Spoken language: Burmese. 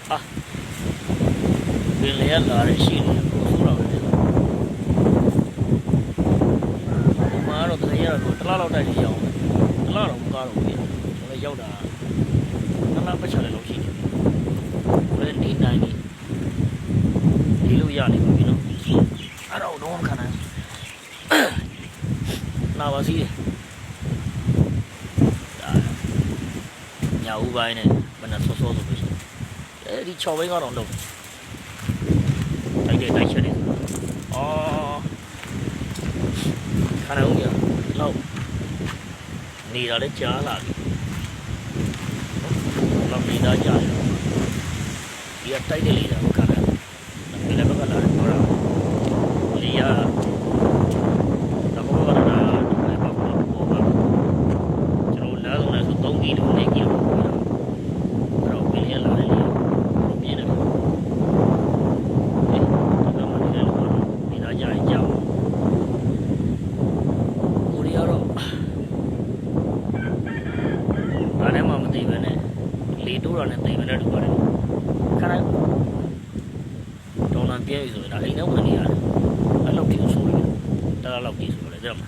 ဟာပင်လေရလာတဲ့ရှိနေကိုဆိုးတော့တယ်ဒီမှာတော့တကယ်ရတော့တစ်လားလောက်တိုက်နေရအောင်တစ်လားတော့မကားတော့ဘူးကျွန်တော်ရောက်တာတစ်လားပတ်ချတယ်လို့ရှိတယ်ဘယ်နေနိုင်ဒီလိုရနေပါပြီနော်အဲ့တော့တော့မခံနိုင်လာပါစီညာဦးပိုင်းနဲ့ဘယ်နဲ့ဆော့ဆော့ဆိုလို့ရှိရင်အဲဒီ6ဘိန်းကတော့လုံးတိုက်ချက်တယ်အော်ခါရုံးရလောက်နေတာလည်းကြားလာပြီလောက်နေတာကြားရဒီကတိုက်တယ်လေတော့ခါတယ်ဒီလည်းဘက်ကလာတယ်ဟောတော့လေရတော့ဘောကတော့လည်းပေါ့ပေါ့ကျွန်တော်လာတော့လည်းဆို3ကီလို4ကီလိုတော့ပင်ရလာတယ်လေပြင်းတယ်ဒီတော့မှလည်းဒီတော့ကြာရင်ကြောက်ကိုရီးယားတော့ဘာနဲ့မှမသိပဲနဲ့လေတိုးတာနဲ့သိပဲနဲ့တူပါတယ်ခါတိုင်းဒေါ်လာပြည့်ပြီဆိုရင်ဒါအိမ်ထဲဝင်နေရတယ်အဲ့လောက်ထိဆိုရတယ်တလားလောက်ထိဆိုရတယ်တဲ့မှာ